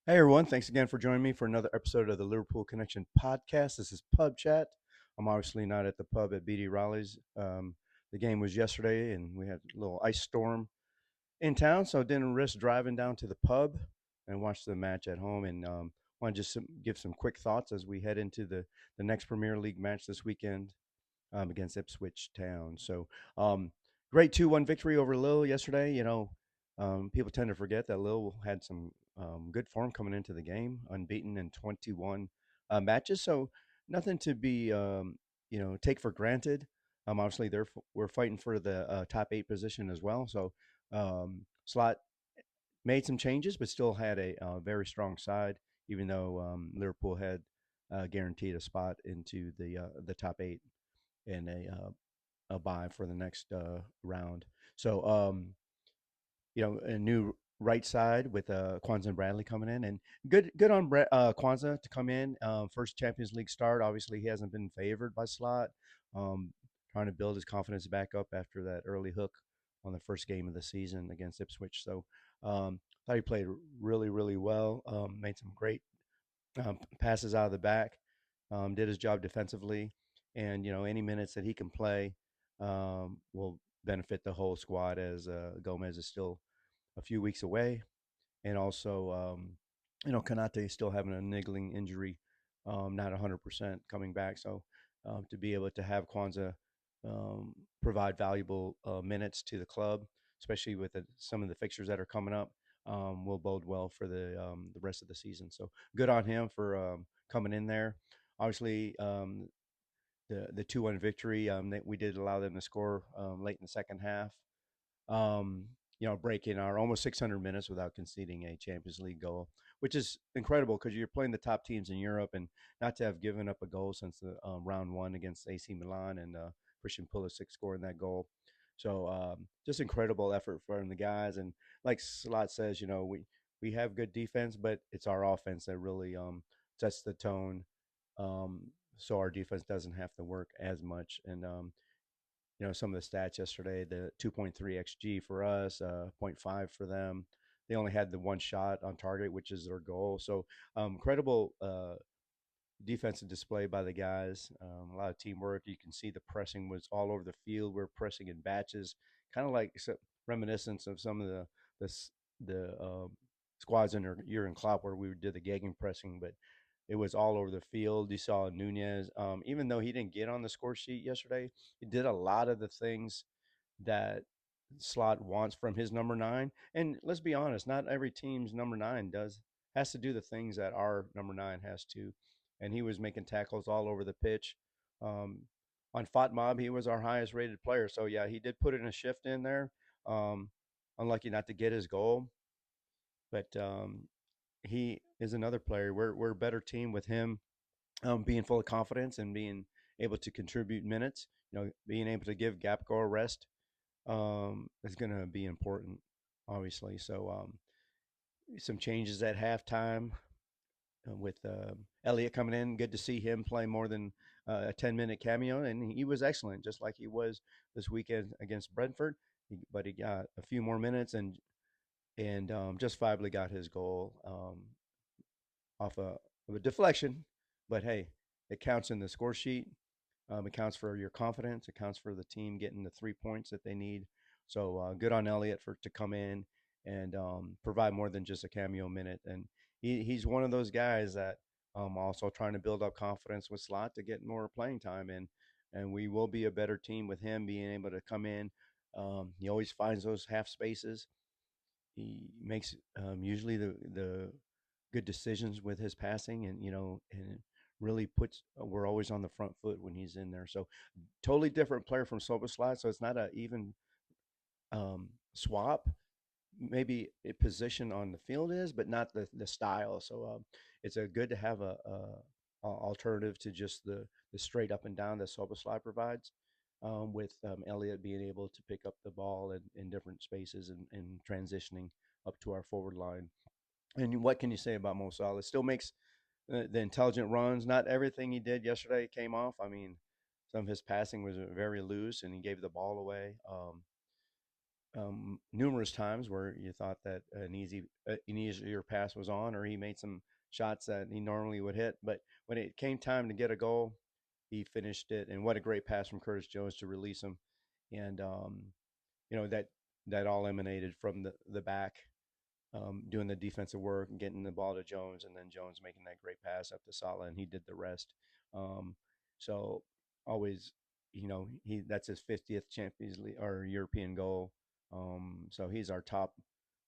Hey everyone, thanks again for joining me for another episode of the Liverpool Connection Podcast. This is PubChat. I'm obviously not at the pub at BD Raleigh's. The game was yesterday, and we had a little ice storm in town, so didn't risk driving down to the pub and watch the match at home. And want to just give some quick thoughts as we head into the next Premier League match this weekend against Ipswich Town. So great 2-1 victory over Lille yesterday. People tend to forget that Lille had some good form coming into the game, unbeaten in 21 matches. So nothing to be take for granted. Obviously, we're fighting for the top eight position as well. So Slot made some changes, but still had a very strong side, even though Liverpool had guaranteed a spot into the top eight in a bye for the next round. So, a new right side with Kwanzaa and Bradley coming in, and good on Kwanzaa to come in. First Champions League start. Obviously, he hasn't been favored by Slot. Um, Trying to build his confidence back up after that early hook on the first game of the season against Ipswich. So, thought he played really, really well. Made some great passes out of the back, did his job defensively, and any minutes that he can play will benefit the whole squad as Gomez is still a few weeks away, and also Kanate is still having a niggling injury, not 100% coming back. So to be able to have Kwanzaa provide valuable minutes to the club, especially with some of the fixtures that are coming up, will bode well for the rest of the season. So good on him for coming in there. Obviously, the 2-1 victory, we did allow them to score late in the second half. Breaking our almost 600 minutes without conceding a Champions League goal, which is incredible because you're playing the top teams in Europe, and not to have given up a goal since the round one against AC Milan and Christian Pulisic scoring that goal. So just incredible effort from the guys, and like Slot says, we have good defense, but it's our offense that really sets the tone. So our defense doesn't have to work as much, and some of the stats yesterday, the 2.3 xG for us, zero point 0.5 for them. They only had the one shot on target, which is their goal. So incredible defensive display by the guys. A lot of teamwork. You can see the pressing was all over the field. We're pressing in batches, kind of like reminiscence of some of the squads under Jurgen Klopp where we did the gegen pressing, but it was all over the field. You saw Nunez, even though he didn't get on the score sheet yesterday, he did a lot of the things that Slot wants from his number nine. And let's be honest, not every team's number nine has to do the things that our number nine has to. And he was making tackles all over the pitch. Um, on FOTMob, he was our highest rated player. So yeah, he did put in a shift in there. Um, Unlucky not to get his goal, but he is another player. We're a better team with him being full of confidence and being able to contribute minutes. Being able to give Gapco a rest is going to be important, obviously. So some changes at halftime with Elliott coming in. Good to see him play more than a 10-minute cameo, and he was excellent, just like he was this weekend against Brentford. But he got a few more minutes and justifiably got his goal off of a deflection. But hey, it counts in the score sheet. It counts for your confidence. It counts for the team getting the 3 points that they need. So good on Elliott for to come in and provide more than just a cameo minute. And he's one of those guys that also trying to build up confidence with Slot to get more playing time. And we will be a better team with him being able to come in. He always finds those half spaces. He makes usually the good decisions with his passing, and really puts. We're always on the front foot when he's in there. So totally different player from Soboslai. So it's not a even swap. Maybe a position on the field is, but not the style. So it's a good to have a alternative to just the straight up and down that Soboslai provides. With Elliott being able to pick up the ball in different spaces and transitioning up to our forward line. And what can you say about Mo Salah? Still makes the intelligent runs. Not everything he did yesterday came off. I mean, some of his passing was very loose, and he gave the ball away. numerous times where you thought that an easier pass was on, or he made some shots that he normally would hit. But when it came time to get a goal, he finished it. And what a great pass from Curtis Jones to release him. And that all emanated from the back, doing the defensive work and getting the ball to Jones, and then Jones making that great pass up to Salah, and he did the rest. Um, so always, he that's his 50th Champions League or European goal. So he's our top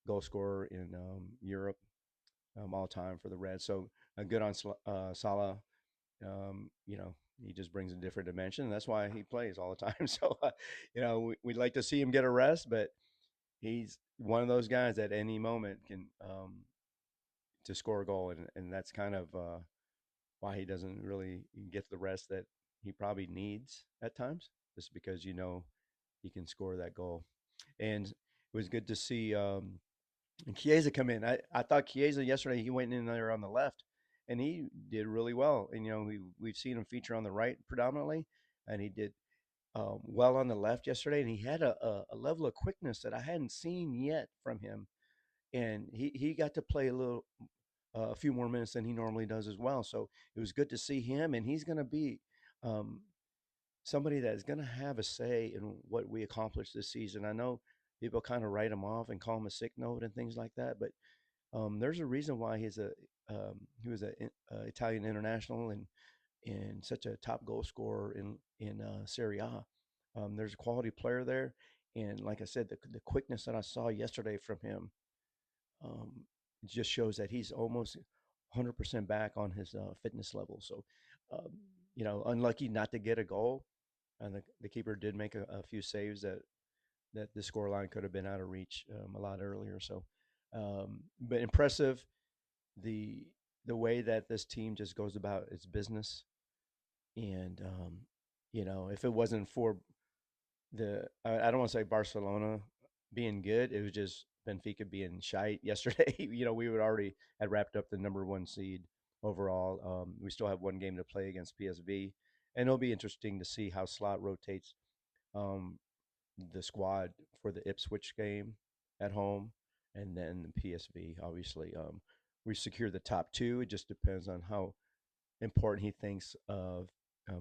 goal scorer in Europe, all time for the Reds. So good on Salah. He just brings a different dimension, and that's why he plays all the time. So, we'd like to see him get a rest, but he's one of those guys at any moment can to score a goal, and that's kind of why he doesn't really get the rest that he probably needs at times, just because he can score that goal. And it was good to see Chiesa come in. I thought Chiesa yesterday, he went in there on the left, and he did really well. And we've seen him feature on the right predominantly, and he did well on the left yesterday, and he had a level of quickness that I hadn't seen yet from him, and he got to play a few more minutes than he normally does as well. So it was good to see him, and he's going to be um, somebody that is going to have a say in what we accomplish this season. I know people kind of write him off and call him a sick note and things like that, but there's a reason why he was a Italian international and such a top goal scorer in Serie A. There's a quality player there, and like I said, the quickness that I saw yesterday from him um, just shows that he's almost 100% back on his fitness level. So, unlucky not to get a goal, and the keeper did make a few saves that the score line could have been out of reach a lot earlier. So, but impressive the the way that this team just goes about its business. And if it wasn't for I don't want to say Barcelona being good, it was just Benfica being shite yesterday. We would already had wrapped up the number one seed overall. We still have one game to play against PSV, and it'll be interesting to see how Slot rotates um, the squad for the Ipswich game at home, and then the PSV. Obviously, we secure the top two. It just depends on how important he thinks of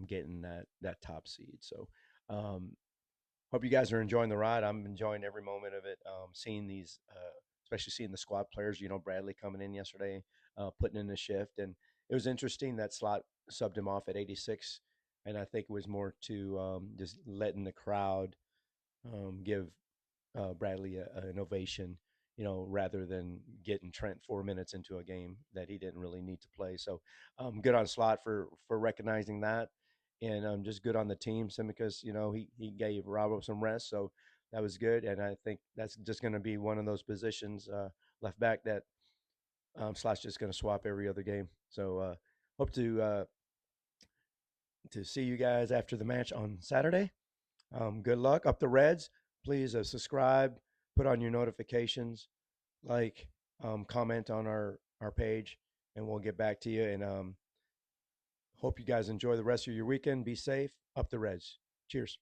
getting that top seed. So, hope you guys are enjoying the ride. I'm enjoying every moment of it. Seeing these, especially seeing the squad players. Bradley coming in yesterday, putting in a shift, and it was interesting that Slot subbed him off at 86, and I think it was more to just letting the crowd give Bradley an ovation, rather than getting Trent 4 minutes into a game that he didn't really need to play. So, good on Slot for recognizing that, and just good on the team, Simicas. He gave Robbo some rest, so that was good. And I think that's just going to be one of those positions, left back, that Slot's just going to swap every other game. So, hope to see you guys after the match on Saturday. Good luck. Up the Reds. Please subscribe, put on your notifications, like, comment on our page, and we'll get back to you. And hope you guys enjoy the rest of your weekend. Be safe. Up the Reds. Cheers.